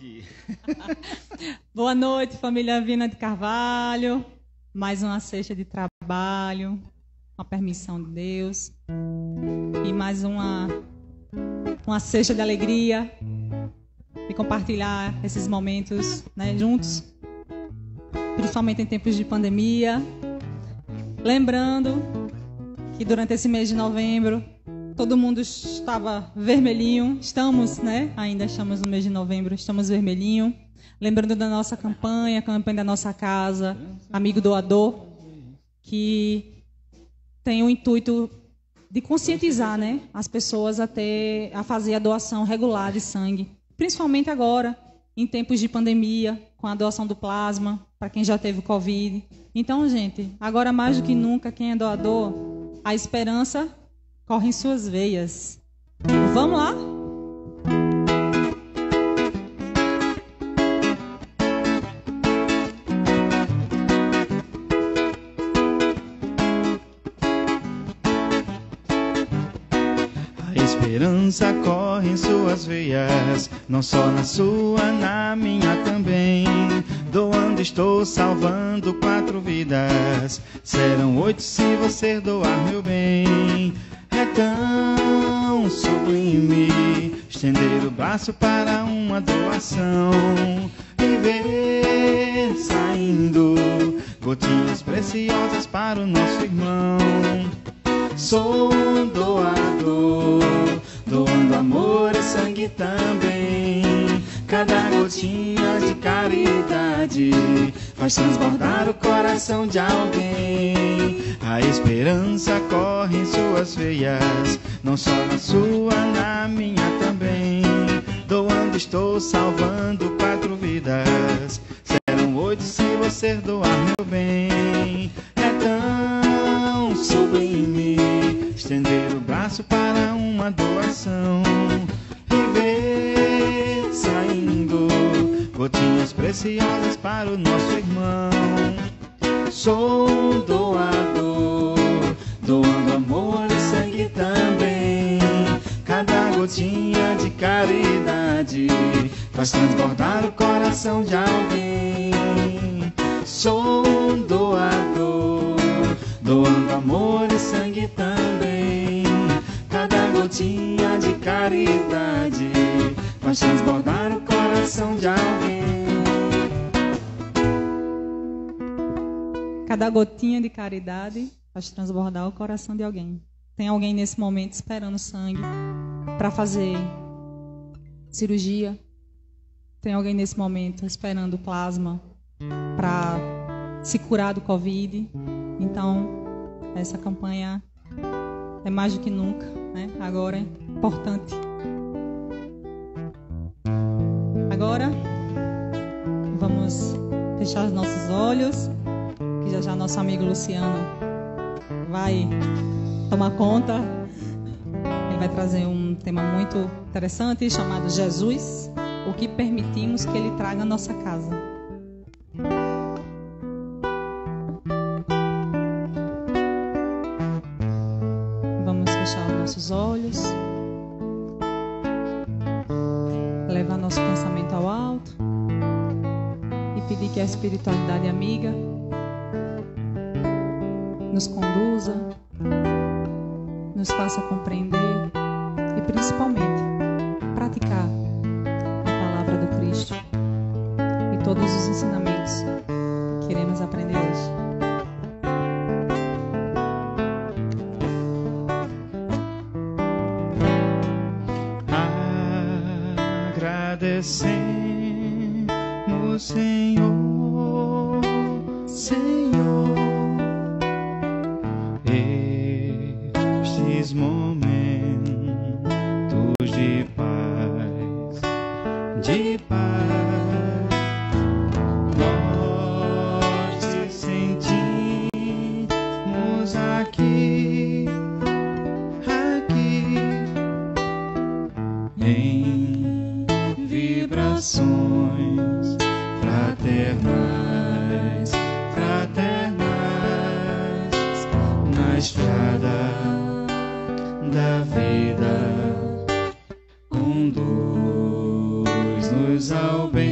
aqui. Boa noite, família Vina de Carvalho. Mais uma sexta de trabalho, com a permissão de Deus. E mais uma sexta de alegria, de compartilhar esses momentos, né, juntos, principalmente em tempos de pandemia. Lembrando que durante esse mês de novembro, todo mundo estava vermelhinho. Estamos, né? Ainda estamos no mês de novembro, estamos vermelhinho. Lembrando da nossa campanha, a campanha da nossa casa, Amigo Doador, que tem o intuito de conscientizar, né, as pessoas a fazer a doação regular de sangue, principalmente agora, em tempos de pandemia, com a doação do plasma, para quem já teve Covid. Então, gente, agora mais do que nunca, quem é doador, a esperança corre em suas veias. Vamos lá? A esperança corre em suas veias, não só na sua, na minha também. Doando estou salvando 4 vidas, serão 8 se você doar, meu bem. É tão sublime estender o braço para uma doação e ver saindo gotinhas preciosas para o nosso irmão. Sou um doador, doando amor e sangue também. Cada gotinha de caridade faz transbordar o coração de alguém. A esperança corre em suas veias, não só na sua, na minha também. Doando estou salvando 4 vidas, serão 8 se você doar, meu bem. É tão sublime estender o braço para uma doação e ver saindo gotinhas preciosas para o nosso irmão. Sou um doador, doando amor e sangue também. Cada gotinha de caridade faz transbordar o coração de alguém. Sou um doador, doando amor e sangue também. Cada gotinha de caridade faz transbordar o coração de alguém. Cada gotinha de caridade faz transbordar o coração de alguém. Tem alguém nesse momento esperando sangue para fazer cirurgia. Tem alguém nesse momento esperando plasma para se curar do Covid. Então, essa campanha é mais do que nunca, né? Agora é importante. Agora, vamos fechar os nossos olhos, que já já nosso amigo Luciano vai tomar conta. Ele vai trazer um tema muito interessante chamado Jesus, o que permitimos que ele traga à nossa casa. Vamos fechar os nossos olhos, levar nosso pensamento ao alto e pedir que a espiritualidade amiga nos conduza, nos faça compreender e principalmente praticar a palavra do Cristo e todos os ensinamentos que iremos aprender hoje. Agradecemos, Senhor, Senhor, estes momentos de paz, de paz. Nós te sentimos aqui, aqui, em vibrações fraternais, fraternais, na estrada da vida, conduz-nos ao bem.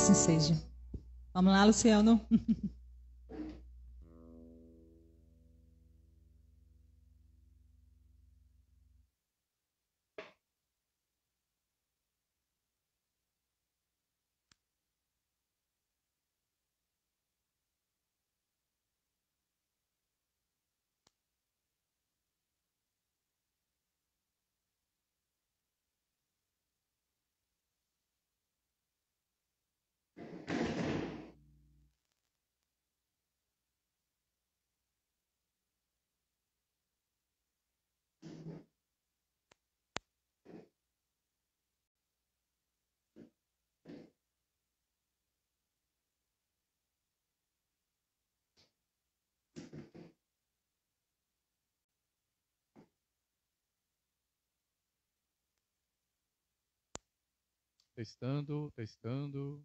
assim seja. Vamos lá, Luciano. Testando, testando.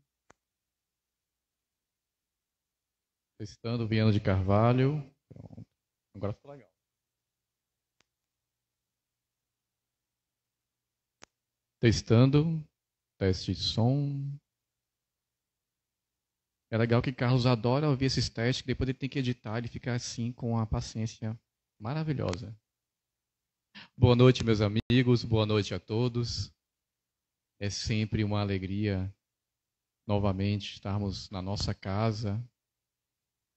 Testando, Viana de Carvalho. Pronto. Agora ficou legal. Testando. Teste de som. É legal que Carlos adora ouvir esses testes, que depois ele tem que editar, ele fica assim com a paciência maravilhosa. Boa noite, meus amigos. Boa noite a todos. É sempre uma alegria novamente estarmos na nossa casa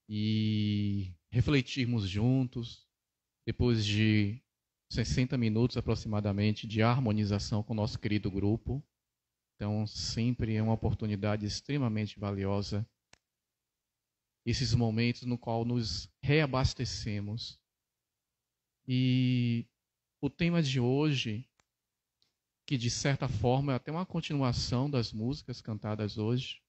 e refletirmos juntos, depois de 60 minutos aproximadamente de harmonização com o nosso querido grupo. Então, sempre é uma oportunidade extremamente valiosa. Esses momentos no qual nos reabastecemos. E o tema de hoje, que de certa forma é até uma continuação das músicas cantadas hoje,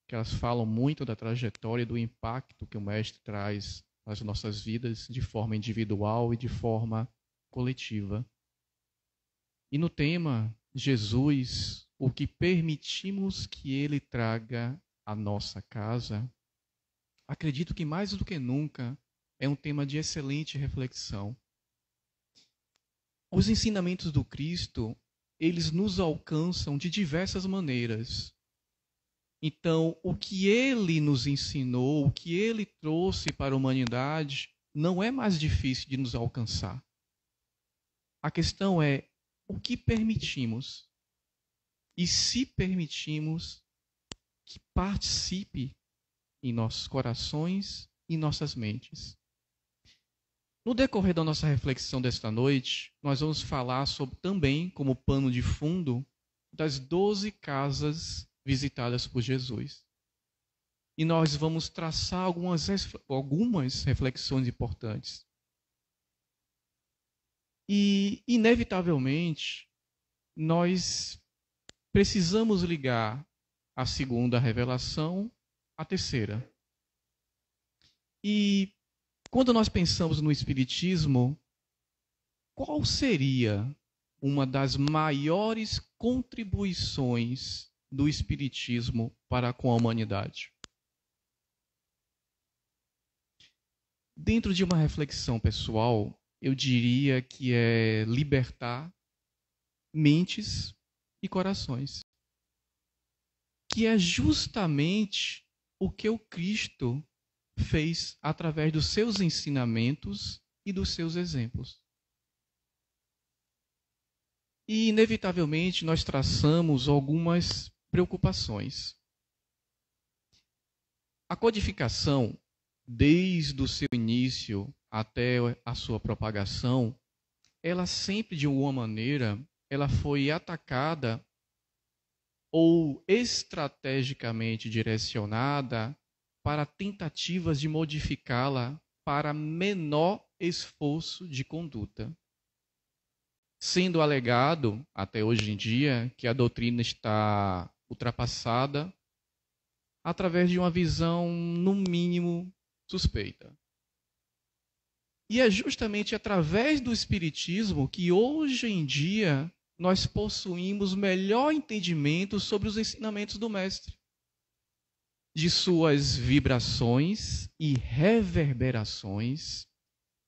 que elas falam muito da trajetória e do impacto que o Mestre traz nas nossas vidas de forma individual e de forma coletiva. E no tema, Jesus, o que permitimos que Ele traga à nossa casa, acredito que mais do que nunca é um tema de excelente reflexão. Os ensinamentos do Cristo, eles nos alcançam de diversas maneiras. Então, o que Ele nos ensinou, o que Ele trouxe para a humanidade, não é mais difícil de nos alcançar. A questão é o que permitimos e se permitimos que participe em nossos corações e nossas mentes. No decorrer da nossa reflexão desta noite, nós vamos falar sobre também, como pano de fundo, das 12 casas visitadas por Jesus. E nós vamos traçar algumas reflexões importantes. E, inevitavelmente, nós precisamos ligar a segunda revelação à terceira. E quando nós pensamos no Espiritismo, qual seria uma das maiores contribuições do Espiritismo para com a humanidade? Dentro de uma reflexão pessoal, eu diria que é libertar mentes e corações. Que é justamente o que o Cristo fez através dos seus ensinamentos e dos seus exemplos. E, inevitavelmente, nós traçamos algumas preocupações. A codificação, desde o seu início até a sua propagação, ela sempre, de alguma maneira, ela foi atacada ou estrategicamente direcionada para tentativas de modificá-la para menor esforço de conduta. Sendo alegado, até hoje em dia, que a doutrina está ultrapassada através de uma visão, no mínimo, suspeita. E é justamente através do Espiritismo que hoje em dia nós possuímos melhor entendimento sobre os ensinamentos do Mestre, de suas vibrações e reverberações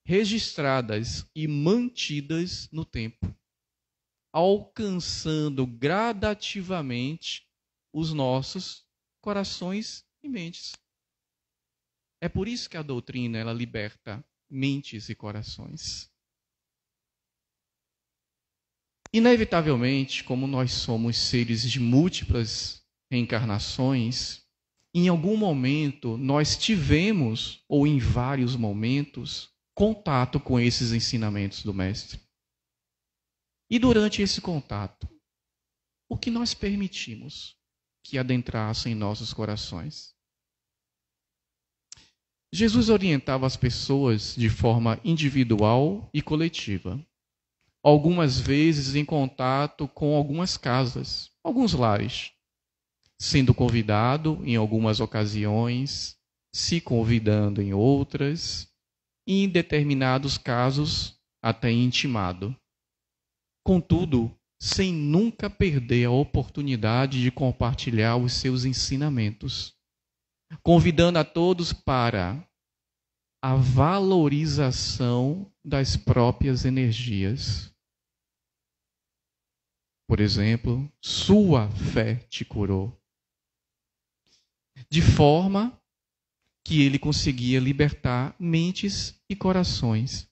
registradas e mantidas no tempo, alcançando gradativamente os nossos corações e mentes. É por isso que a doutrina ela liberta mentes e corações. Inevitavelmente, como nós somos seres de múltiplas reencarnações, em algum momento nós tivemos, ou em vários momentos, contato com esses ensinamentos do Mestre. E durante esse contato, o que nós permitimos que adentrasse em nossos corações? Jesus orientava as pessoas de forma individual e coletiva. Algumas vezes em contato com algumas casas, alguns lares, sendo convidado em algumas ocasiões, se convidando em outras, e em determinados casos até intimado. Contudo, sem nunca perder a oportunidade de compartilhar os seus ensinamentos, convidando a todos para a valorização das próprias energias. Por exemplo, sua fé te curou. De forma que ele conseguia libertar mentes e corações.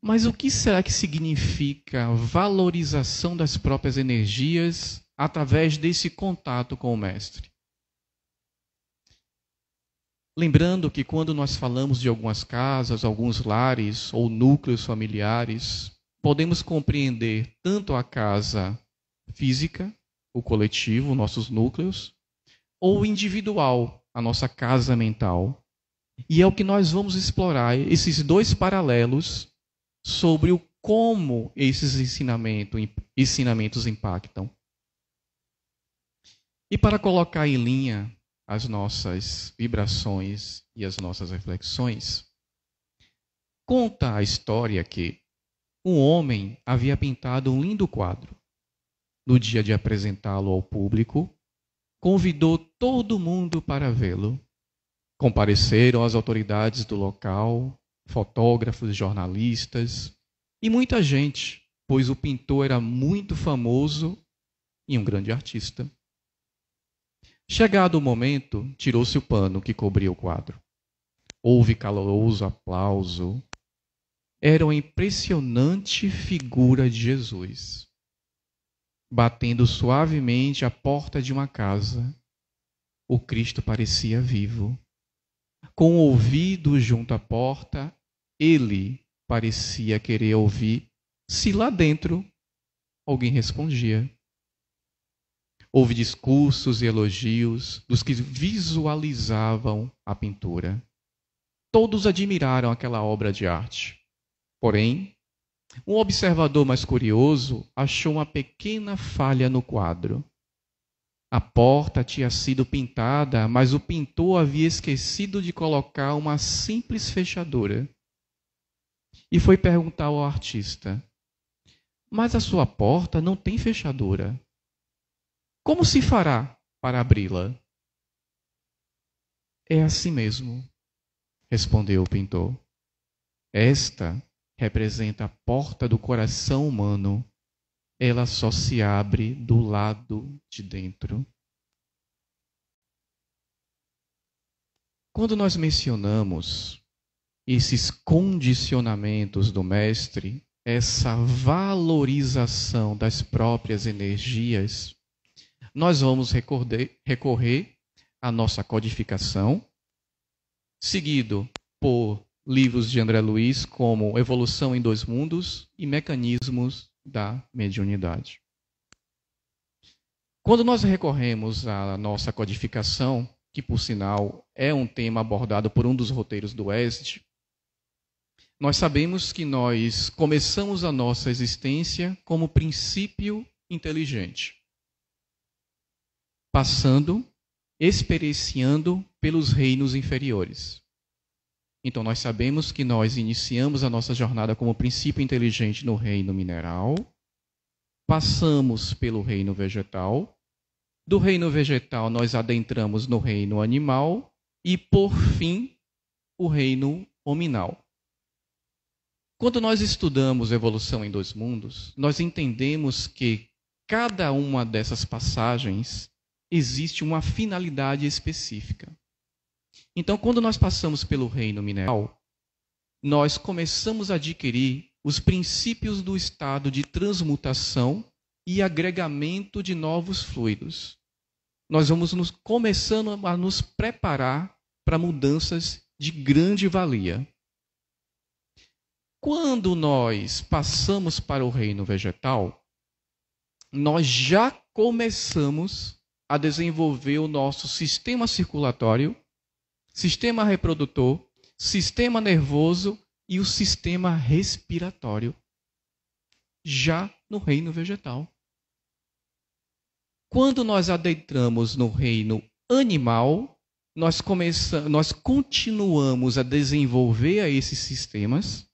Mas o que será que significa valorização das próprias energias através desse contato com o Mestre? Lembrando que quando nós falamos de algumas casas, alguns lares ou núcleos familiares, podemos compreender tanto a casa física, o coletivo, nossos núcleos, ou individual, a nossa casa mental. E é o que nós vamos explorar, esses dois paralelos sobre o como esses ensinamentos impactam. E para colocar em linha as nossas vibrações e as nossas reflexões, conta a história que um homem havia pintado um lindo quadro. No dia de apresentá-lo ao público, convidou todo mundo para vê-lo. Compareceram as autoridades do local, fotógrafos, jornalistas e muita gente, pois o pintor era muito famoso e um grande artista. Chegado o momento, tirou-se o pano que cobria o quadro. Houve caloroso aplauso. Era uma impressionante figura de Jesus, batendo suavemente a porta de uma casa. O Cristo parecia vivo. Com o ouvido junto à porta, ele parecia querer ouvir se lá dentro alguém respondia. Houve discursos e elogios dos que visualizavam a pintura. Todos admiraram aquela obra de arte. Porém, um observador mais curioso achou uma pequena falha no quadro. A porta tinha sido pintada, mas o pintor havia esquecido de colocar uma simples fechadura. E foi perguntar ao artista: mas a sua porta não tem fechadura. Como se fará para abri-la? É assim mesmo, respondeu o pintor. Esta representa a porta do coração humano. Ela só se abre do lado de dentro. Quando nós mencionamos esses condicionamentos do Mestre, essa valorização das próprias energias, nós vamos recorrer à nossa codificação, seguido por livros de André Luiz como Evolução em Dois Mundos e Mecanismos da Mediunidade. Quando nós recorremos à nossa codificação, que por sinal é um tema abordado por um dos roteiros do ESD, nós sabemos que nós começamos a nossa existência como princípio inteligente, passando, experienciando pelos reinos inferiores. Então, nós sabemos que nós iniciamos a nossa jornada como princípio inteligente no reino mineral, passamos pelo reino vegetal, do reino vegetal nós adentramos no reino animal e, por fim, o reino hominal. Quando nós estudamos Evolução em Dois Mundos, nós entendemos que cada uma dessas passagens existe uma finalidade específica. Então, quando nós passamos pelo reino mineral, nós começamos a adquirir os princípios do estado de transmutação e agregamento de novos fluidos. Nós vamos começando a nos preparar para mudanças de grande valia. Quando nós passamos para o reino vegetal, nós já começamos a desenvolver o nosso sistema circulatório, sistema reprodutor, sistema nervoso e o sistema respiratório, já no reino vegetal. Quando nós adentramos no reino animal, nós continuamos a desenvolver esses sistemas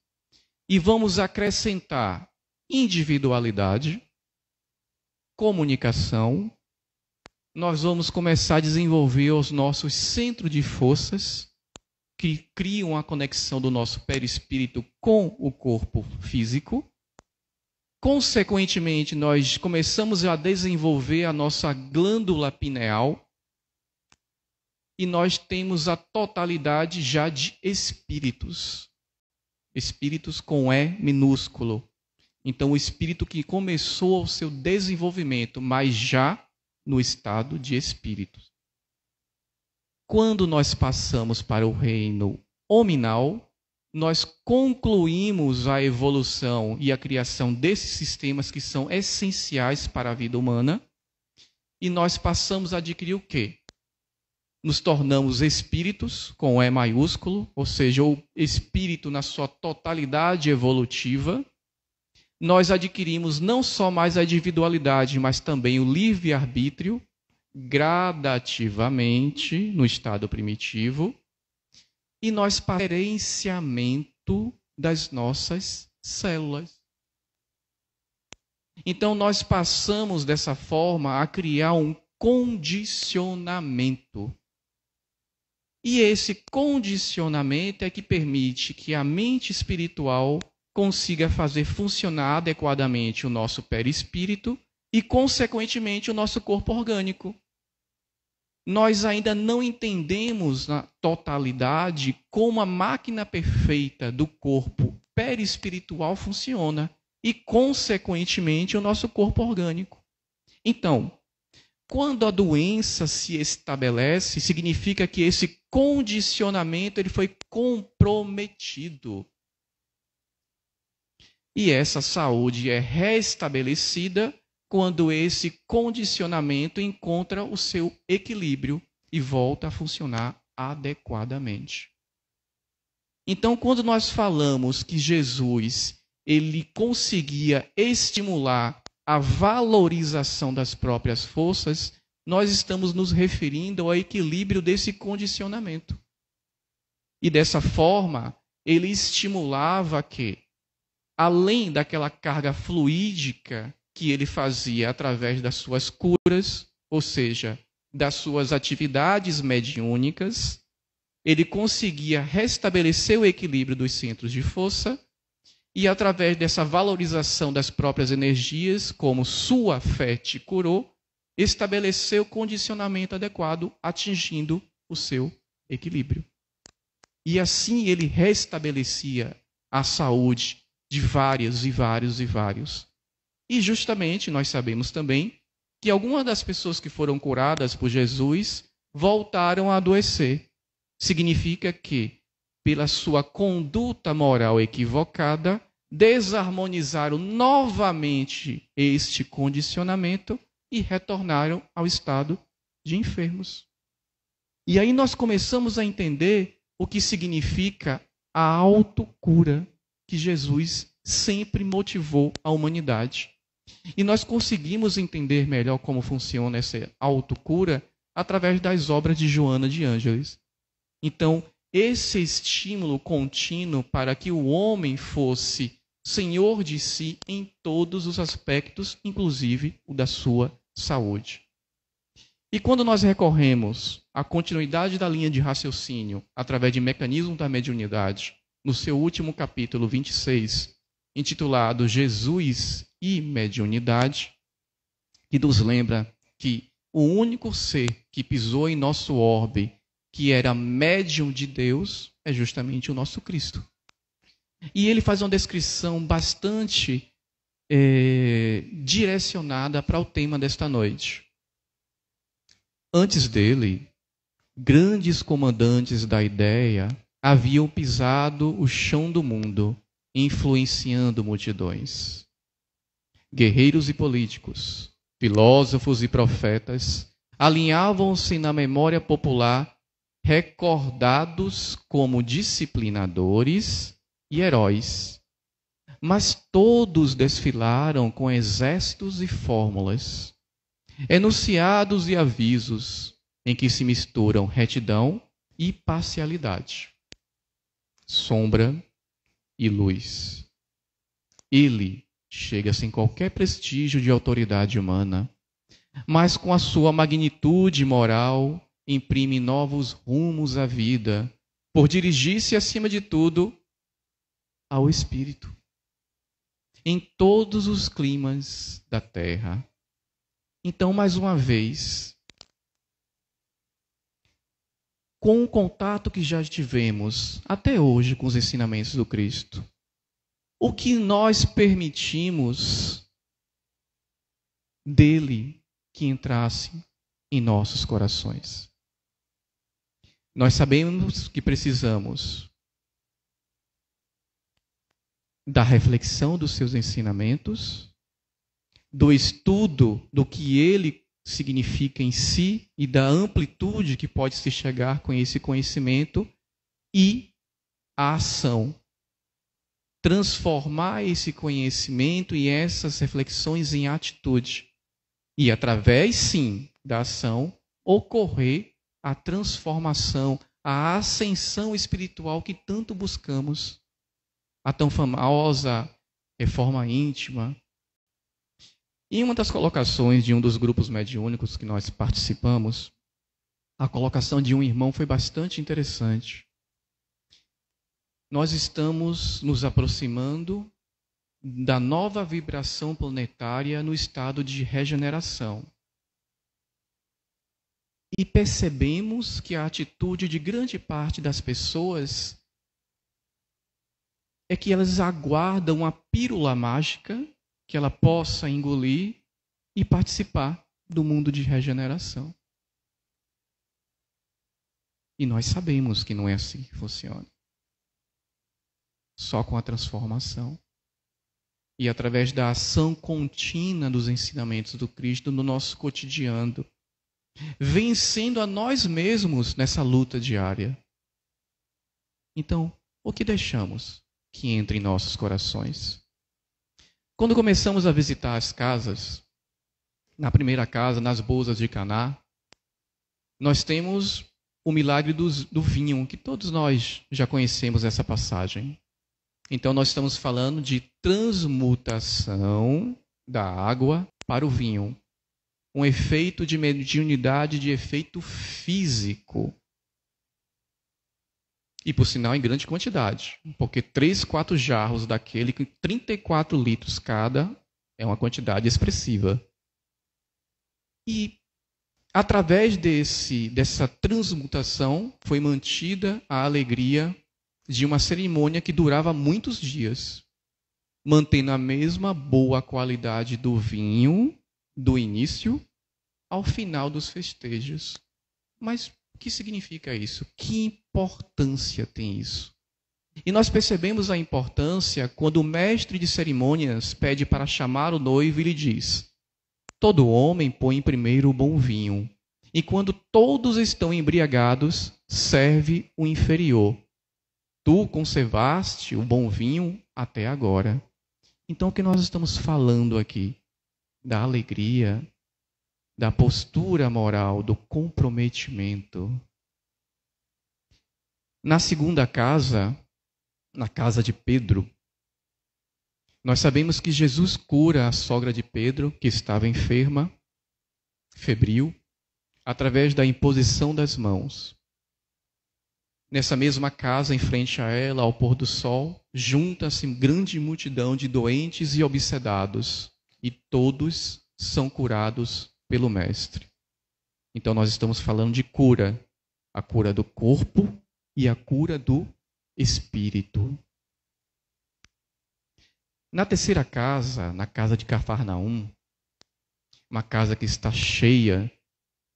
e vamos acrescentar individualidade, comunicação. Nós vamos começar a desenvolver os nossos centros de forças, que criam a conexão do nosso perispírito com o corpo físico. Consequentemente, nós começamos a desenvolver a nossa glândula pineal e nós temos a totalidade já de espíritos. Espíritos com E minúsculo. Então, o espírito que começou o seu desenvolvimento, mas já no estado de espíritos. Quando nós passamos para o reino hominal, nós concluímos a evolução e a criação desses sistemas que são essenciais para a vida humana e nós passamos a adquirir o quê? Nos tornamos espíritos, com E maiúsculo, ou seja, o espírito na sua totalidade evolutiva. Nós adquirimos não só mais a individualidade, mas também o livre-arbítrio, gradativamente, no estado primitivo, e nós passamos o gerenciamento das nossas células. Então, nós passamos dessa forma a criar um condicionamento. E esse condicionamento é que permite que a mente espiritual consiga fazer funcionar adequadamente o nosso perispírito e, consequentemente, o nosso corpo orgânico. Nós ainda não entendemos na totalidade como a máquina perfeita do corpo perispiritual funciona e, consequentemente, o nosso corpo orgânico. Então, quando a doença se estabelece, significa que esse condicionamento ele foi comprometido. E essa saúde é restabelecida quando esse condicionamento encontra o seu equilíbrio e volta a funcionar adequadamente. Então, quando nós falamos que Jesus ele conseguia estimular a valorização das próprias forças, nós estamos nos referindo ao equilíbrio desse condicionamento. E dessa forma, ele estimulava que, além daquela carga fluídica que ele fazia através das suas curas, ou seja, das suas atividades mediúnicas, ele conseguia restabelecer o equilíbrio dos centros de força e, através dessa valorização das próprias energias, como sua fé te curou, estabeleceu o condicionamento adequado, atingindo o seu equilíbrio. E assim ele restabelecia a saúde de vários. E justamente nós sabemos também que algumas das pessoas que foram curadas por Jesus voltaram a adoecer. Significa que, pela sua conduta moral equivocada, desarmonizaram novamente este condicionamento e retornaram ao estado de enfermos. E aí nós começamos a entender o que significa a autocura que Jesus sempre motivou a humanidade. E nós conseguimos entender melhor como funciona essa autocura através das obras de Joana de Ângeles. Então, esse estímulo contínuo para que o homem fosse senhor de si em todos os aspectos, inclusive o da sua saúde. E quando nós recorremos à continuidade da linha de raciocínio através de mecanismo da mediunidade, no seu último capítulo 26, intitulado Jesus e Mediunidade, que nos lembra que o único ser que pisou em nosso orbe, que era médium de Deus, é justamente o nosso Cristo. E ele faz uma descrição bastante direcionada para o tema desta noite. Antes dele, grandes comandantes da ideia haviam pisado o chão do mundo, influenciando multidões. Guerreiros e políticos, filósofos e profetas alinhavam-se na memória popular, recordados como disciplinadores e heróis. Mas todos desfilaram com exércitos e fórmulas, enunciados e avisos em que se misturam retidão e parcialidade, sombra e luz. Ele chega sem qualquer prestígio de autoridade humana, mas com a sua magnitude moral imprime novos rumos à vida, por dirigir-se acima de tudo ao Espírito, em todos os climas da terra. Então, mais uma vez, com o contato que já tivemos até hoje com os ensinamentos do Cristo, o que nós permitimos dele que entrasse em nossos corações? Nós sabemos que precisamos da reflexão dos seus ensinamentos, do estudo do que ele significa em si e da amplitude que pode se chegar com esse conhecimento, e a ação. Transformar esse conhecimento e essas reflexões em atitude. E através, sim, da ação, ocorrer a transformação, a ascensão espiritual que tanto buscamos. A tão famosa reforma íntima. Em uma das colocações de um dos grupos mediúnicos que nós participamos, a colocação de um irmão foi bastante interessante. Nós estamos nos aproximando da nova vibração planetária no estado de regeneração. E percebemos que a atitude de grande parte das pessoas é que elas aguardam uma pílula mágica que ela possa engolir e participar do mundo de regeneração. E nós sabemos que não é assim que funciona. Só com a transformação. E através da ação contínua dos ensinamentos do Cristo no nosso cotidiano, vencendo a nós mesmos nessa luta diária. Então, o que deixamos que entre em nossos corações? Quando começamos a visitar as casas, na primeira casa, nas bozas de Caná, nós temos o milagre do vinho, que todos nós já conhecemos essa passagem. Então, nós estamos falando de transmutação da água para o vinho. Um efeito de mediunidade, de efeito físico. E, por sinal, em grande quantidade. Porque 3, 4 jarros daquele, com 34 litros cada, é uma quantidade expressiva. E, através dessa transmutação, foi mantida a alegria de uma cerimônia que durava muitos dias, mantendo a mesma boa qualidade do vinho, do início ao final dos festejos. Mas o que significa isso? Que importância tem isso? E nós percebemos a importância quando o mestre de cerimônias pede para chamar o noivo e lhe diz: todo homem põe primeiro o bom vinho, e quando todos estão embriagados, serve o inferior. Tu conservaste o bom vinho até agora. Então, o que nós estamos falando aqui? Da alegria, da postura moral, do comprometimento. Na segunda casa, na casa de Pedro, nós sabemos que Jesus cura a sogra de Pedro, que estava enferma, febril, através da imposição das mãos. Nessa mesma casa, em frente a ela, ao pôr do sol, junta-se grande multidão de doentes e obsedados, e todos são curados pelo Mestre. Então nós estamos falando de cura. A cura do corpo e a cura do espírito. Na terceira casa, na casa de Cafarnaum, uma casa que está cheia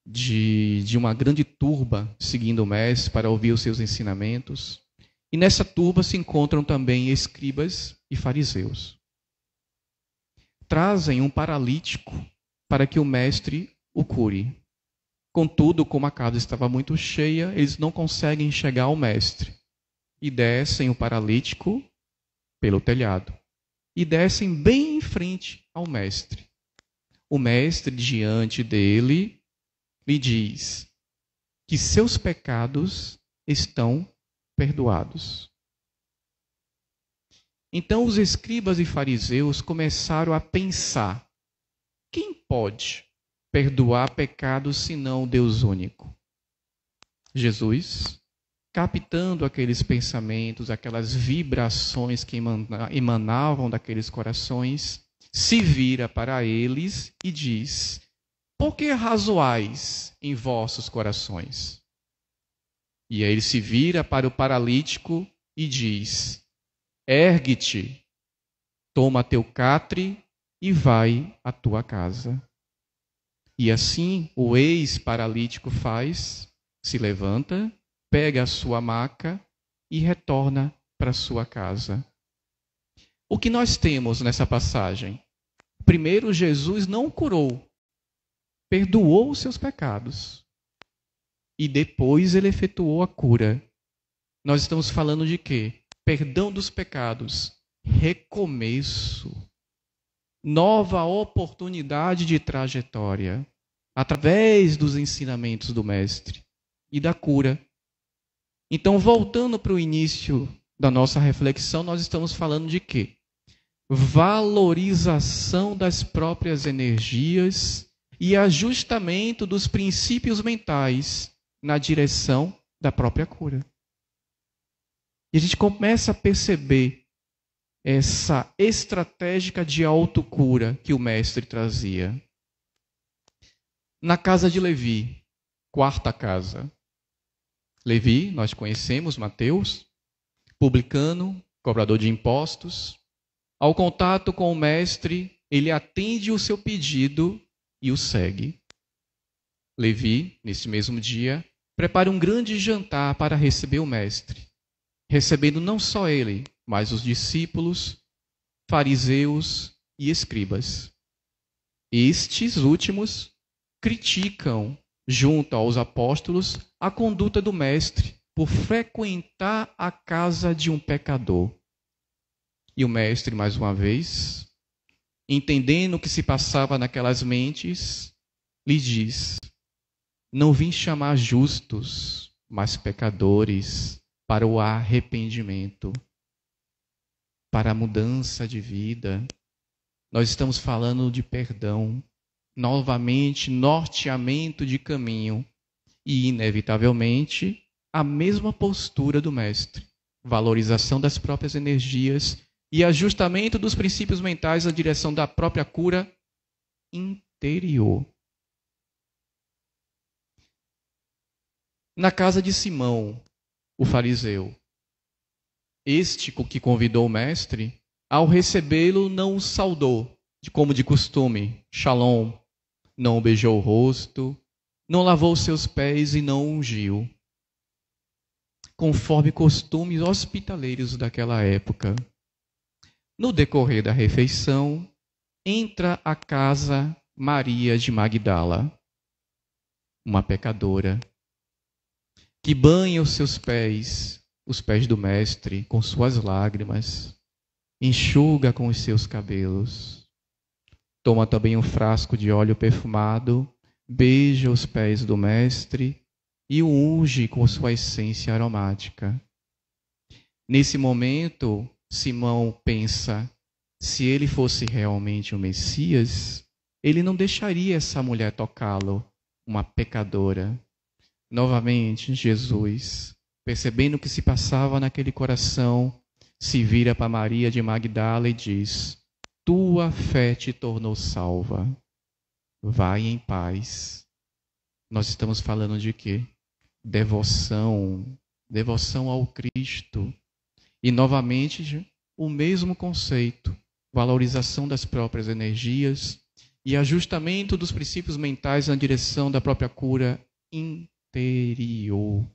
de uma grande turba seguindo o mestre para ouvir os seus ensinamentos. E nessa turba se encontram também escribas e fariseus. Trazem um paralítico para que o mestre o cure. Contudo, como a casa estava muito cheia, eles não conseguem chegar ao mestre. E descem o paralítico pelo telhado. E descem bem em frente ao mestre. O mestre, diante dele, lhe diz que seus pecados estão perdoados. Então os escribas e fariseus começaram a pensar: quem pode perdoar pecados senão o Deus único? Jesus, captando aqueles pensamentos, aquelas vibrações que emanavam daqueles corações, se vira para eles e diz: por que razoais em vossos corações? E aí ele se vira para o paralítico e diz: ergue-te, toma teu catre e vai à tua casa. E assim o ex-paralítico faz, se levanta, pega a sua maca e retorna para sua casa. O que nós temos nessa passagem? Primeiro, Jesus não o curou, perdoou os seus pecados. E depois ele efetuou a cura. Nós estamos falando de quê? Perdão dos pecados, recomeço, nova oportunidade de trajetória, através dos ensinamentos do Mestre e da cura. Então, voltando para o início da nossa reflexão, nós estamos falando de quê? Valorização das próprias energias e ajustamento dos princípios mentais na direção da própria cura. E a gente começa a perceber essa estratégia de autocura que o mestre trazia. Na casa de Levi, quarta casa. Levi, nós conhecemos, Mateus, publicano, cobrador de impostos. Ao contato com o mestre, ele atende o seu pedido e o segue. Levi, nesse mesmo dia, prepara um grande jantar para receber o mestre, recebendo não só ele, mas os discípulos, fariseus e escribas. Estes últimos criticam, junto aos apóstolos, a conduta do mestre por frequentar a casa de um pecador. E o mestre, mais uma vez, entendendo o que se passava naquelas mentes, lhe diz: não vim chamar justos, mas pecadores, para o arrependimento, para a mudança de vida. Nós estamos falando de perdão, novamente, norteamento de caminho e, inevitavelmente, a mesma postura do mestre, valorização das próprias energias e ajustamento dos princípios mentais na direção da própria cura interior. Na casa de Simão, o fariseu, este que convidou o mestre, ao recebê-lo não o saudou, como de costume, shalom, não o beijou o rosto, não lavou os seus pés e não o ungiu, conforme costumes hospitaleiros daquela época. No decorrer da refeição, entra à casa Maria de Magdala, uma pecadora, que banha os seus pés, os pés do mestre, com suas lágrimas, enxuga com os seus cabelos. Toma também um frasco de óleo perfumado, beija os pés do mestre e o unge com sua essência aromática. Nesse momento, Simão pensa: se ele fosse realmente o Messias, ele não deixaria essa mulher tocá-lo, uma pecadora. Novamente, Jesus, percebendo o que se passava naquele coração, se vira para Maria de Magdala e diz: tua fé te tornou salva. Vai em paz. nós estamos falando de quê? Devoção ao Cristo. E novamente o mesmo conceito, valorização das próprias energias e ajustamento dos princípios mentais na direção da própria cura interior.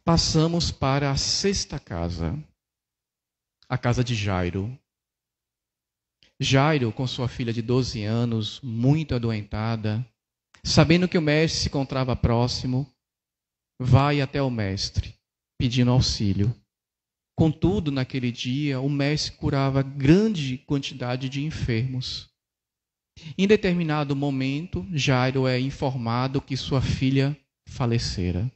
Passamos para a sexta casa, a casa de Jairo. Jairo, com sua filha de 12 anos, muito adoentada, sabendo que o mestre se encontrava próximo, vai até o mestre, pedindo auxílio. Contudo, naquele dia, o mestre curava grande quantidade de enfermos. Em determinado momento, Jairo é informado que sua filha falecera.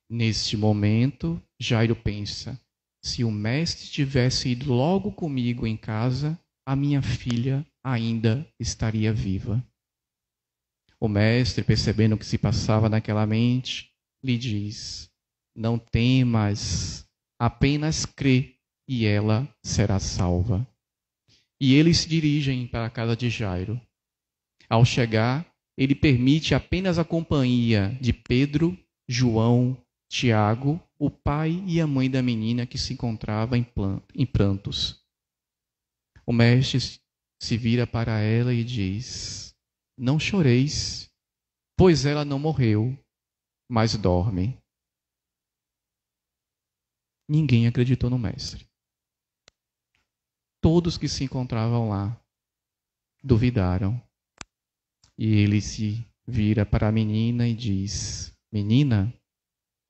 Neste momento, Jairo pensa: se o mestre tivesse ido logo comigo em casa, a minha filha ainda estaria viva. O mestre, percebendo o que se passava naquela mente, lhe diz: não temas, apenas crê e ela será salva. E eles se dirigem para a casa de Jairo. Ao chegar, ele permite apenas a companhia de Pedro, João, Tiago, o pai e a mãe da menina que se encontrava em prantos. O mestre se vira para ela e diz: não choreis, pois ela não morreu, mas dorme. Ninguém acreditou no mestre. Todos que se encontravam lá duvidaram. E ele se vira para a menina e diz: menina,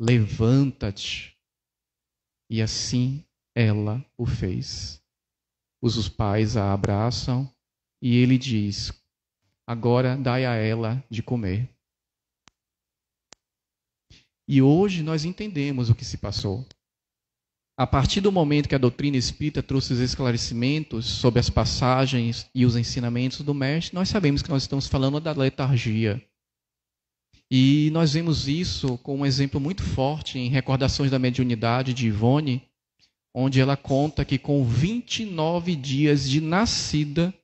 levanta-te. E assim ela o fez. Os pais a abraçam e ele diz: agora dai a ela de comer. E hoje nós entendemos o que se passou. A partir do momento que a doutrina espírita trouxe os esclarecimentos sobre as passagens e os ensinamentos do mestre, nós sabemos que nós estamos falando da letargia. E nós vemos isso com um exemplo muito forte em Recordações da Mediunidade de Ivone, onde ela conta que com 29 dias de nascida,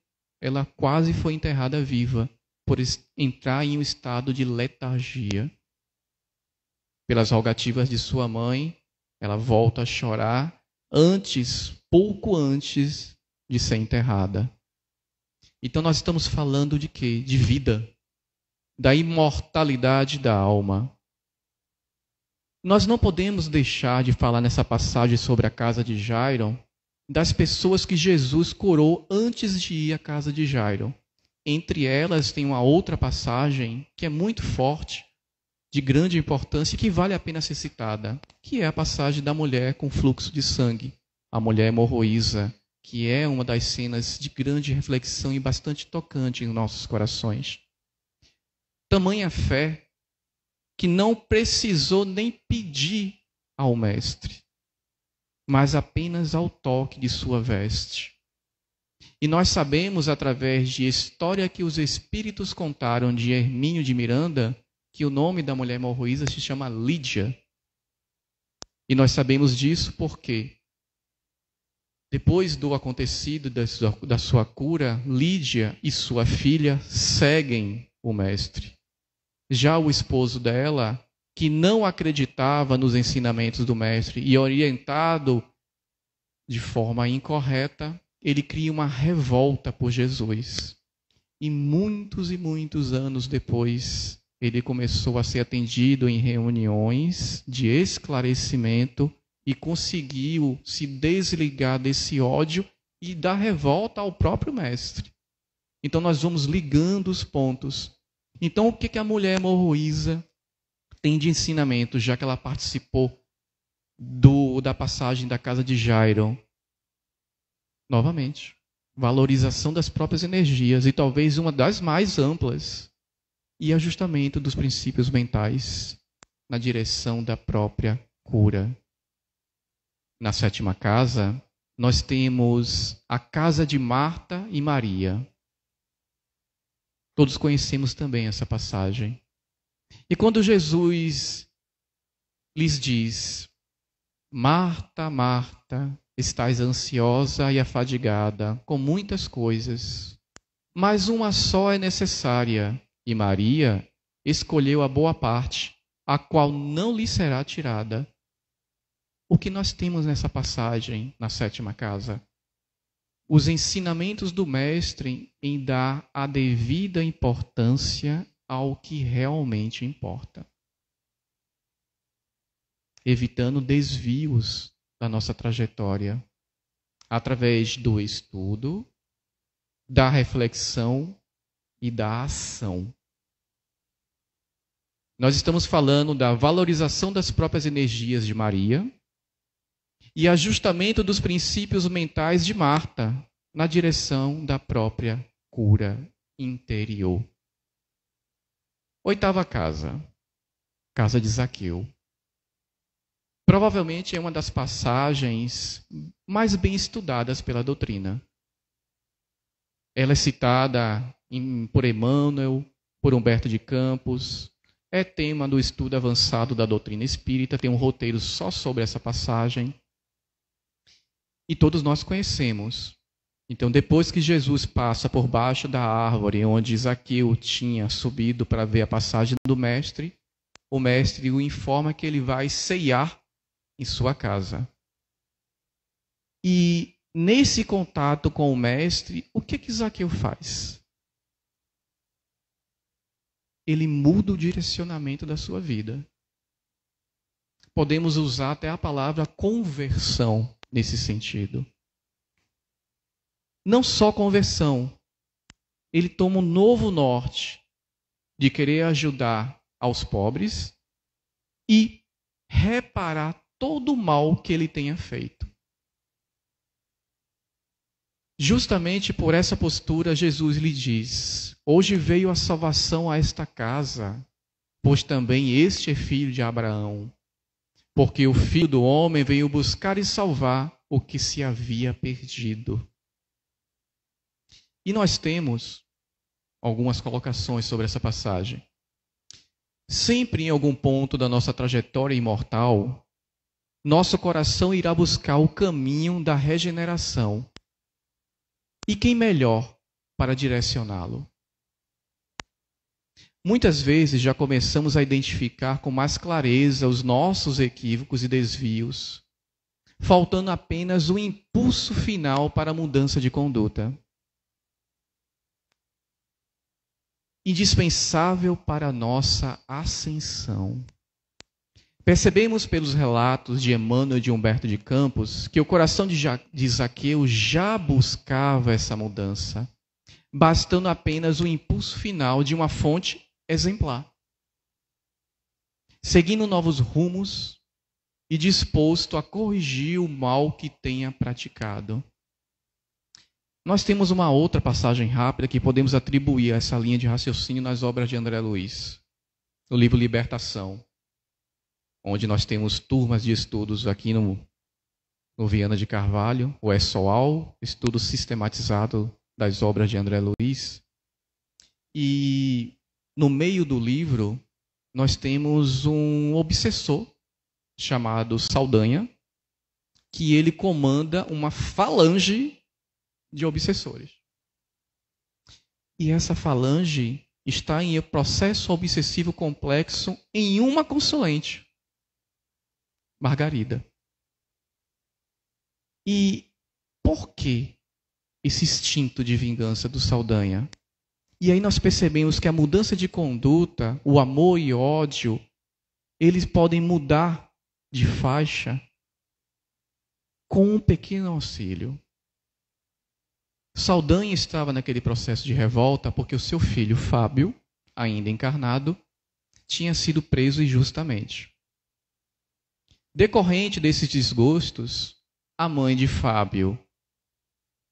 ela quase foi enterrada viva, por entrar em um estado de letargia. Pelas rogativas de sua mãe, ela volta a chorar pouco antes de ser enterrada. Então nós estamos falando de quê? De vida, da imortalidade da alma. Nós não podemos deixar de falar nessa passagem sobre a casa de Jairo das pessoas que Jesus curou antes de ir à casa de Jairo. Entre elas tem uma outra passagem que é muito forte, de grande importância e que vale a pena ser citada, que é a passagem da mulher com fluxo de sangue, a mulher hemorroísa, que é uma das cenas de grande reflexão e bastante tocante em nossos corações. Tamanha fé que não precisou nem pedir ao mestre, mas apenas ao toque de sua veste. E nós sabemos, através de história que os espíritos contaram de Hermínio de Miranda, que o nome da mulher hemorroísa se chama Lídia. E nós sabemos disso porque, depois do acontecido da sua cura, Lídia e sua filha seguem o mestre. Já o esposo dela, que não acreditava nos ensinamentos do mestre e orientado de forma incorreta, ele cria uma revolta por Jesus. E muitos anos depois, ele começou a ser atendido em reuniões de esclarecimento e conseguiu se desligar desse ódio e dar revolta ao próprio mestre. Então nós vamos ligando os pontos. Então o que a mulher hemorroísa tem de ensinamento, já que ela participou da passagem da casa de Jairo? Novamente, valorização das próprias energias e talvez uma das mais amplas, e ajustamento dos princípios mentais na direção da própria cura. Na sétima casa, nós temos a casa de Marta e Maria. Todos conhecemos também essa passagem. E quando Jesus lhes diz: Marta, Marta, estás ansiosa e afadigada com muitas coisas, mas uma só é necessária. E Maria escolheu a boa parte, a qual não lhe será tirada. O que nós temos nessa passagem, na sétima casa? Os ensinamentos do Mestre em dar a devida importância ao que realmente importa, evitando desvios da nossa trajetória, através do estudo, da reflexão e da ação. Nós estamos falando da valorização das próprias energias de Maria e ajustamento dos princípios mentais de Marta na direção da própria cura interior. Oitava casa, casa de Zaqueu. Provavelmente é uma das passagens mais bem estudadas pela doutrina. Ela é citada por Emmanuel, por Humberto de Campos, é tema do estudo avançado da doutrina espírita, tem um roteiro só sobre essa passagem. E todos nós conhecemos. Então, depois que Jesus passa por baixo da árvore onde Zaqueu tinha subido para ver a passagem do Mestre, o Mestre o informa que ele vai ceiar em sua casa. E nesse contato com o Mestre, o que Zaqueu faz? Ele muda o direcionamento da sua vida. Podemos usar até a palavra conversão nesse sentido. Não só conversão, ele toma um novo norte de querer ajudar aos pobres e reparar todo o mal que ele tenha feito. Justamente por essa postura, Jesus lhe diz: hoje veio a salvação a esta casa, pois também este é filho de Abraão. Porque o Filho do Homem veio buscar e salvar o que se havia perdido. E nós temos algumas colocações sobre essa passagem. Sempre em algum ponto da nossa trajetória imortal, nosso coração irá buscar o caminho da regeneração. E quem melhor para direcioná-lo? Muitas vezes já começamos a identificar com mais clareza os nossos equívocos e desvios, faltando apenas o impulso final para a mudança de conduta. Indispensável para a nossa ascensão. Percebemos pelos relatos de Emmanuel e de Humberto de Campos que o coração de Zaqueu já buscava essa mudança, bastando apenas o impulso final de uma fonte exemplar. Seguindo novos rumos e disposto a corrigir o mal que tenha praticado. Nós temos uma outra passagem rápida que podemos atribuir a essa linha de raciocínio nas obras de André Luiz, no livro Libertação, onde nós temos turmas de estudos aqui no Viana de Carvalho, o ESOAL, estudo sistematizado das obras de André Luiz. E no meio do livro, nós temos um obsessor chamado Saldanha, que ele comanda uma falange de obsessores. E essa falange está em processo obsessivo complexo em uma consulente, Margarida. E por que esse instinto de vingança do Saldanha? E aí nós percebemos que a mudança de conduta, o amor e ódio, eles podem mudar de faixa com um pequeno auxílio. Saldanha estava naquele processo de revolta porque o seu filho Fábio, ainda encarnado, tinha sido preso injustamente. Decorrente desses desgostos, a mãe de Fábio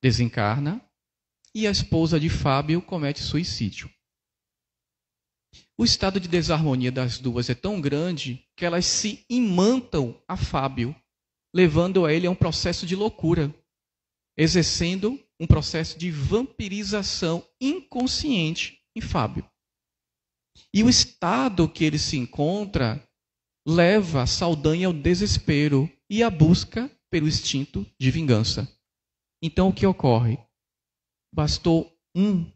desencarna e a esposa de Fábio comete suicídio. O estado de desarmonia das duas é tão grande que elas se imantam a Fábio, levando a ele a um processo de loucura, exercendo um processo de vampirização inconsciente em Fábio. E o estado que ele se encontra leva Saldanha ao desespero e à busca pelo instinto de vingança. Então o que ocorre? Bastou um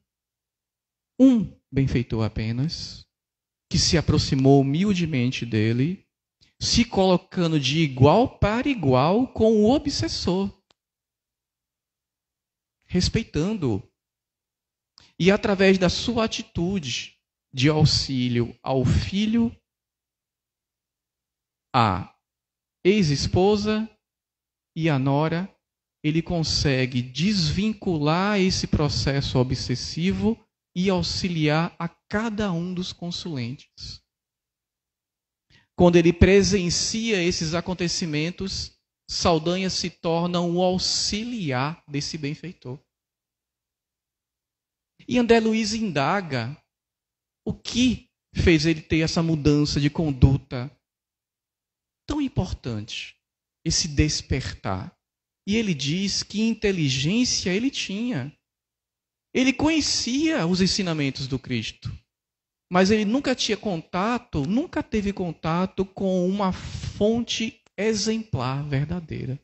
um benfeitor apenas, que se aproximou humildemente dele, se colocando de igual para igual com o obsessor, respeitando-o. E através da sua atitude de auxílio ao filho, à ex-esposa e à nora, ele consegue desvincular esse processo obsessivo e auxiliar a cada um dos consulentes. Quando ele presencia esses acontecimentos, Saldanha se torna um auxiliar desse benfeitor. E André Luiz indaga o que fez ele ter essa mudança de conduta tão importante, esse despertar. E ele diz que inteligência ele tinha. Ele conhecia os ensinamentos do Cristo, mas ele nunca teve contato com uma fonte exemplar, verdadeira.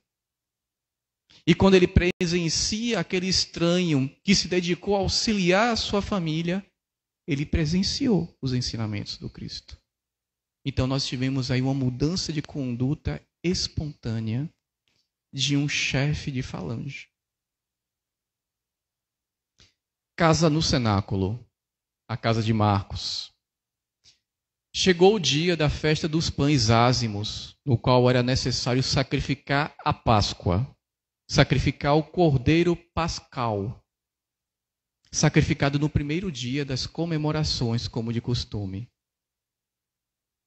E quando ele presencia aquele estranho que se dedicou a auxiliar a sua família, ele presenciou os ensinamentos do Cristo. Então nós tivemos aí uma mudança de conduta espontânea de um chefe de falange. Casa no cenáculo, a casa de Marcos. Chegou o dia da festa dos pães ázimos, no qual era necessário sacrificar a Páscoa, sacrificar o cordeiro pascal, sacrificado no primeiro dia das comemorações, como de costume.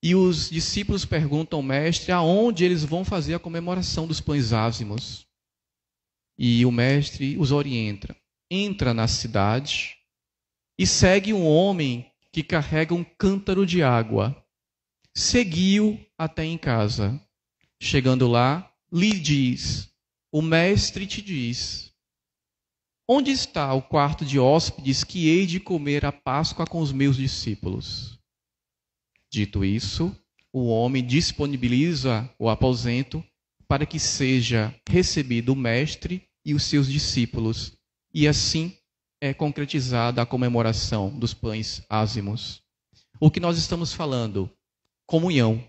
E os discípulos perguntam ao mestre aonde eles vão fazer a comemoração dos pães ázimos. E o mestre os orienta. Entra na cidade e segue um homem que carrega um cântaro de água. Seguiu até em casa. Chegando lá, lhe diz: o mestre te diz: onde está o quarto de hóspedes que hei de comer a Páscoa com os meus discípulos? Dito isso, o homem disponibiliza o aposento para que seja recebido o mestre e os seus discípulos. E assim é concretizada a comemoração dos pães ázimos. O que nós estamos falando? Comunhão.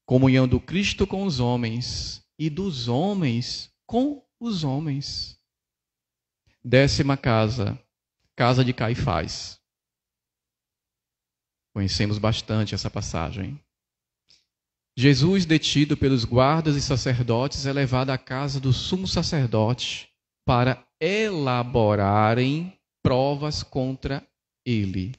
Comunhão do Cristo com os homens e dos homens com os homens. 10ª casa, casa de Caifás. Conhecemos bastante essa passagem. Jesus, detido pelos guardas e sacerdotes, é levado à casa do sumo sacerdote para elaborarem provas contra ele.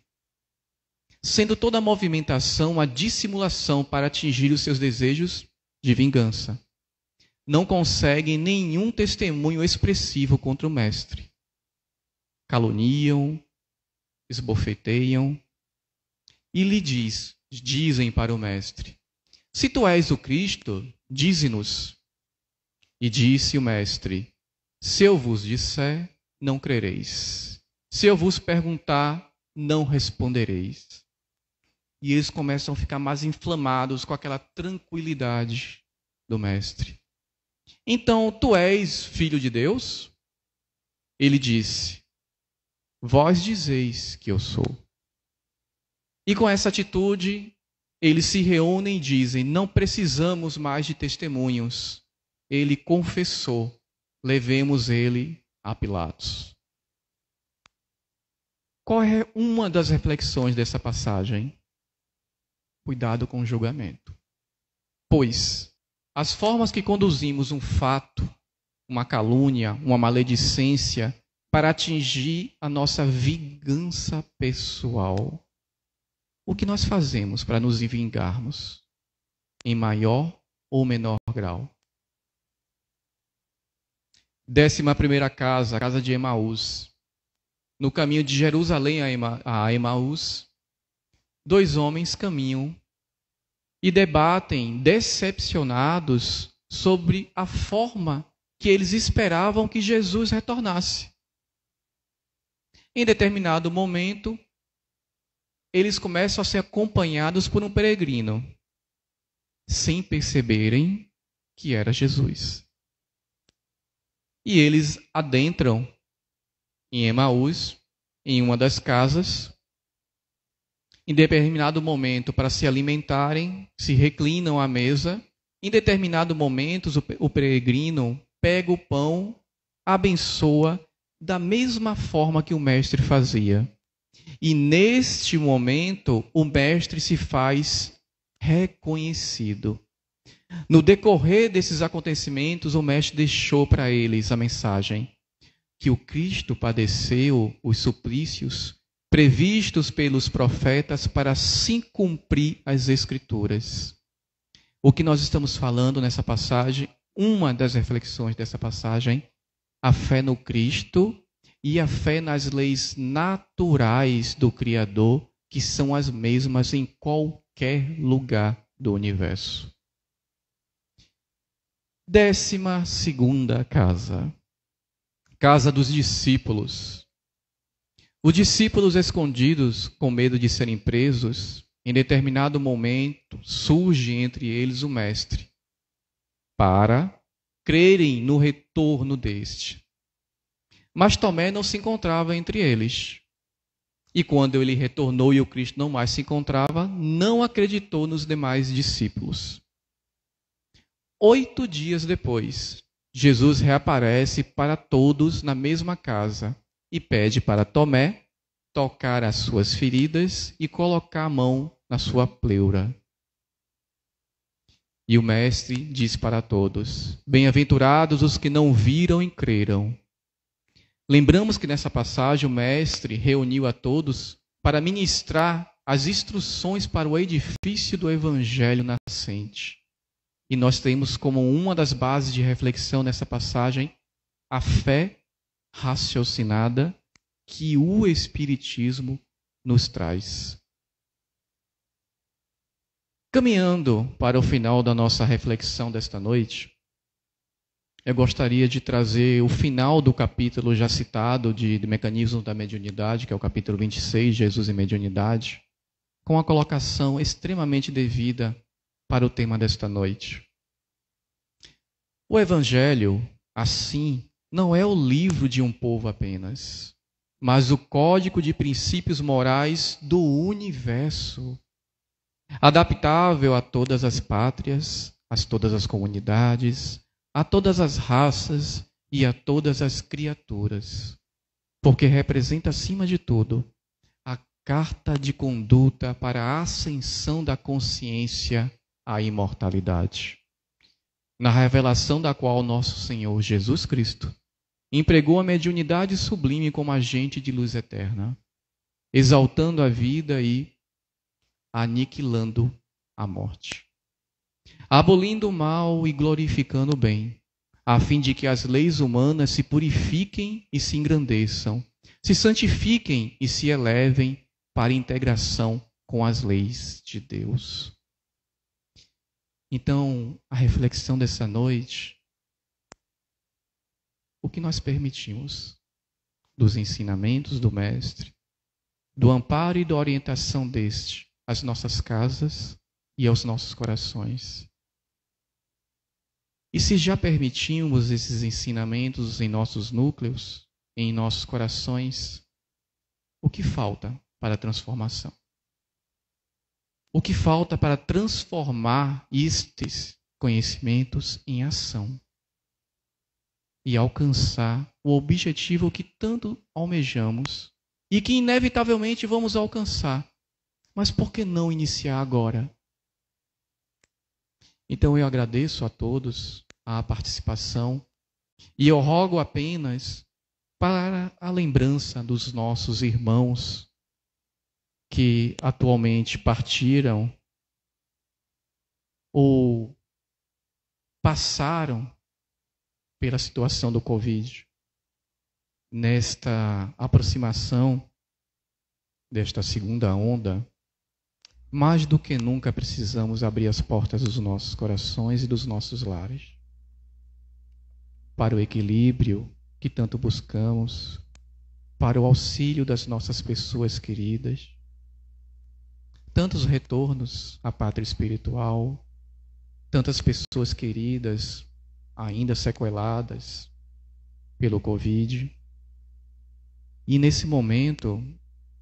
Sendo toda a movimentação a dissimulação para atingir os seus desejos de vingança. Não conseguem nenhum testemunho expressivo contra o mestre. Caluniam, esbofeteiam e lhe dizem para o mestre: se tu és o Cristo, dize-nos. E disse o mestre: se eu vos disser, não crereis. Se eu vos perguntar, não respondereis. E eles começam a ficar mais inflamados com aquela tranquilidade do mestre. Então, tu és filho de Deus? Ele disse: vós dizeis que eu sou. E com essa atitude, eles se reúnem e dizem: não precisamos mais de testemunhos. Ele confessou, levemos ele a Pilatos. Qual é uma das reflexões dessa passagem? Cuidado com o julgamento. Pois as formas que conduzimos um fato, uma calúnia, uma maledicência, para atingir a nossa vingança pessoal. O que nós fazemos para nos vingarmos? Em maior ou menor grau? 11ª casa, a casa de Emaús. No caminho de Jerusalém a Emaús, 2 homens caminham e debatem, decepcionados, sobre a forma que eles esperavam que Jesus retornasse. Em determinado momento, eles começam a ser acompanhados por um peregrino, sem perceberem que era Jesus. E eles adentram em Emaús em uma das casas. Em determinado momento, para se alimentarem, se reclinam à mesa. Em determinado momento, o peregrino pega o pão, abençoa da mesma forma que o mestre fazia. E neste momento, o mestre se faz reconhecido. No decorrer desses acontecimentos, o mestre deixou para eles a mensagem que o Cristo padeceu os suplícios previstos pelos profetas para assim cumprir as Escrituras. O que nós estamos falando nessa passagem, uma das reflexões dessa passagem, a fé no Cristo e a fé nas leis naturais do Criador, que são as mesmas em qualquer lugar do universo. 12ª casa. Casa dos discípulos. Os discípulos escondidos, com medo de serem presos, em determinado momento surge entre eles o Mestre, para crerem no retorno deste. Mas Tomé não se encontrava entre eles. E quando ele retornou e o Cristo não mais se encontrava, não acreditou nos demais discípulos. 8 dias depois, Jesus reaparece para todos na mesma casa e pede para Tomé tocar as suas feridas e colocar a mão na sua pleura. E o Mestre diz para todos: bem-aventurados os que não viram e creram. Lembramos que nessa passagem o Mestre reuniu a todos para ministrar as instruções para o edifício do Evangelho nascente. E nós temos como uma das bases de reflexão nessa passagem a fé raciocinada que o Espiritismo nos traz. Caminhando para o final da nossa reflexão desta noite, eu gostaria de trazer o final do capítulo já citado de Mecanismos da Mediunidade, que é o capítulo 26, Jesus e Mediunidade, com a colocação extremamente devida para o tema desta noite. O Evangelho, assim, não é o livro de um povo apenas, mas o código de princípios morais do universo, adaptável a todas as pátrias, a todas as comunidades, a todas as raças e a todas as criaturas, porque representa, acima de tudo, a carta de conduta para a ascensão da consciência à imortalidade, na revelação da qual nosso Senhor Jesus Cristo empregou a mediunidade sublime como agente de luz eterna, exaltando a vida e aniquilando a morte, abolindo o mal e glorificando o bem, a fim de que as leis humanas se purifiquem e se engrandeçam, se santifiquem e se elevem para a integração com as leis de Deus. Então, a reflexão dessa noite, o que nós permitimos dos ensinamentos do Mestre, do amparo e da orientação deste às nossas casas e aos nossos corações. E se já permitimos esses ensinamentos em nossos núcleos, em nossos corações, o que falta para a transformação? O que falta para transformar estes conhecimentos em ação e alcançar o objetivo que tanto almejamos e que inevitavelmente vamos alcançar? Mas por que não iniciar agora? Então eu agradeço a todos a participação e eu rogo apenas para a lembrança dos nossos irmãos que atualmente partiram ou passaram pela situação do Covid. Nesta aproximação desta segunda onda, mais do que nunca precisamos abrir as portas dos nossos corações e dos nossos lares para o equilíbrio que tanto buscamos, para o auxílio das nossas pessoas queridas, tantos retornos à pátria espiritual, tantas pessoas queridas ainda sequeladas pelo Covid. E nesse momento,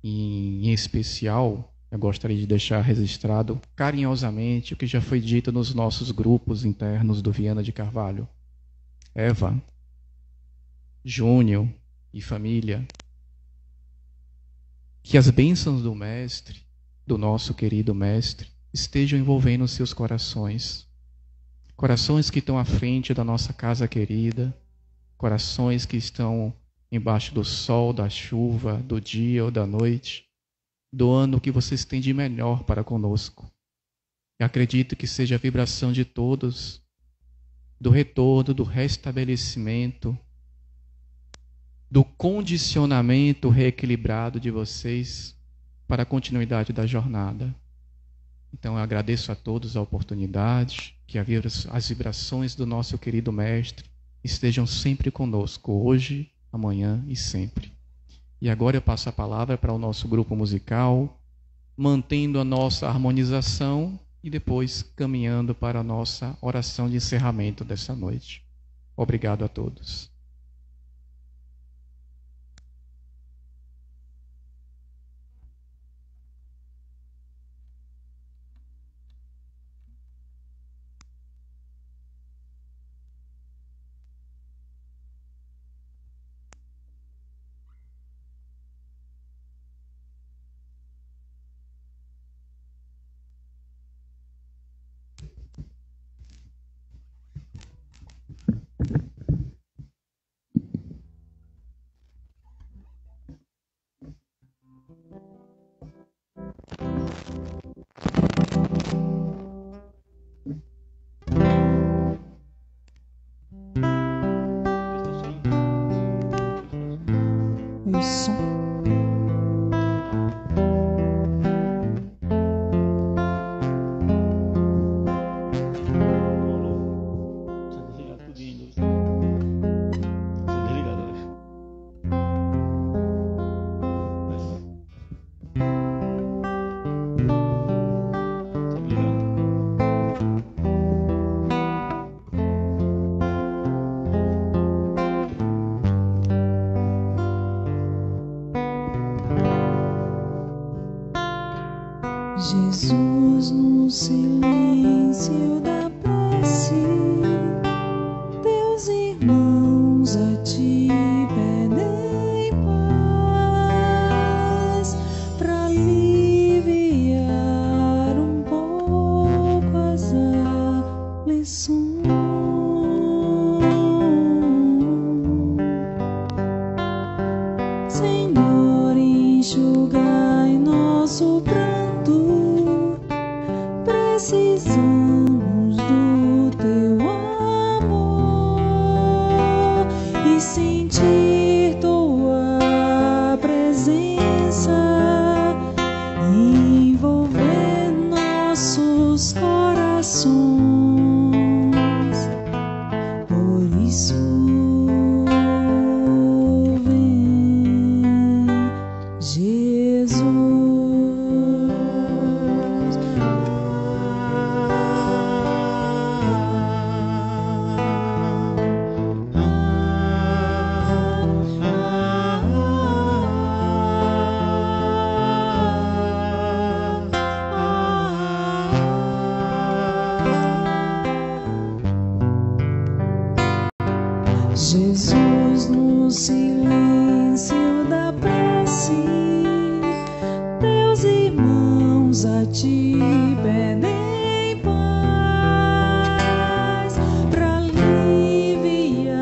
em especial, eu gostaria de deixar registrado carinhosamente o que já foi dito nos nossos grupos internos do Viana de Carvalho. Eva, Júnior e família, que as bênçãos do Mestre, do nosso querido Mestre, estejam envolvendo os seus corações. Corações que estão à frente da nossa casa querida, corações que estão embaixo do sol, da chuva, do dia ou da noite, doando o que vocês têm de melhor para conosco. E acredito que seja a vibração de todos, do retorno, do restabelecimento, do condicionamento reequilibrado de vocês para a continuidade da jornada. Então eu agradeço a todos a oportunidade, que as vibrações do nosso querido Mestre estejam sempre conosco, hoje, amanhã e sempre. E agora eu passo a palavra para o nosso grupo musical, mantendo a nossa harmonização e depois caminhando para a nossa oração de encerramento dessa noite. Obrigado a todos. Isso. Jesus, no silêncio da prece, teus irmãos a ti pedem paz, para aliviar um pouco as aflições. Senhor, enxugai nosso pranto, precisamos do teu amor e sentir tua presença envolver nossos corações. Por isso vem, Jesus. Jesus, no silêncio da prece, teus irmãos a ti pedem paz, para aliviar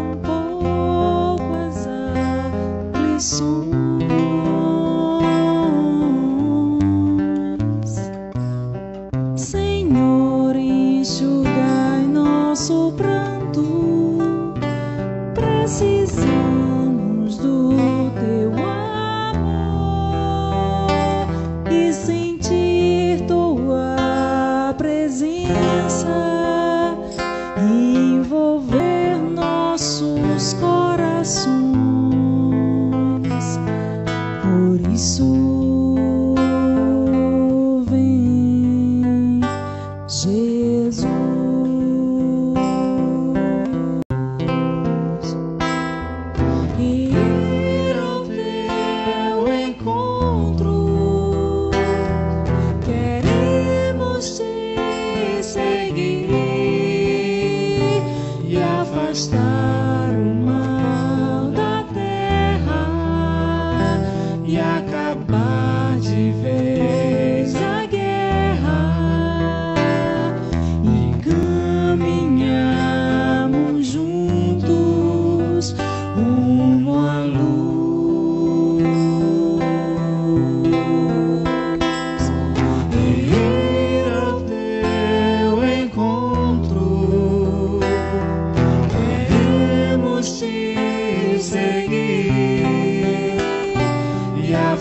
um pouco as aflições. Senhor, enxugai nosso pranto, precisamos do teu amor e sentir tua presença envolver nossos corações. Por isso vem, Jesus. Ir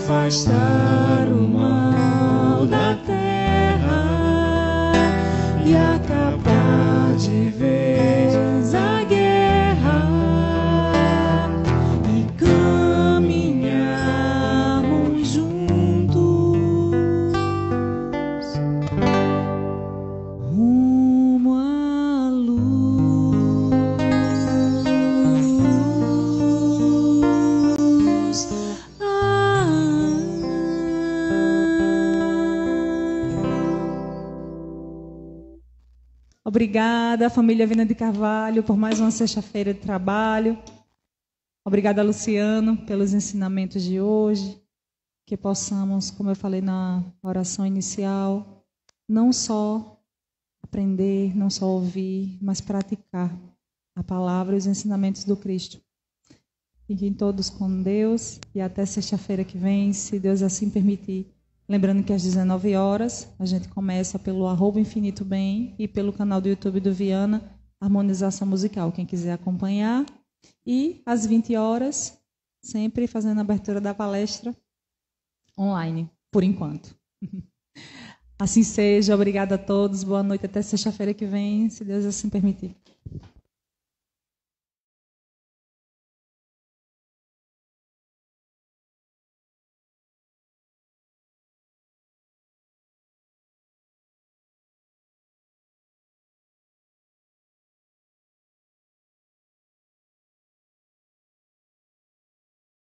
afastar o mal da terra e acabar de vez a guerra e caminharmos juntos rumo à luz. Obrigada, família Vina de Carvalho, por mais uma sexta-feira de trabalho. Obrigada, Luciano, pelos ensinamentos de hoje. Que possamos, como eu falei na oração inicial, não só aprender, não só ouvir, mas praticar a palavra e os ensinamentos do Cristo. Fiquem todos com Deus e até sexta-feira que vem, se Deus assim permitir. Lembrando que às 19 horas a gente começa pelo @infinitobem e pelo canal do YouTube do Viana, Harmonização Musical, quem quiser acompanhar. E às 20 horas, sempre fazendo a abertura da palestra online, por enquanto. Assim seja, obrigada a todos, boa noite, até sexta-feira que vem, se Deus assim permitir.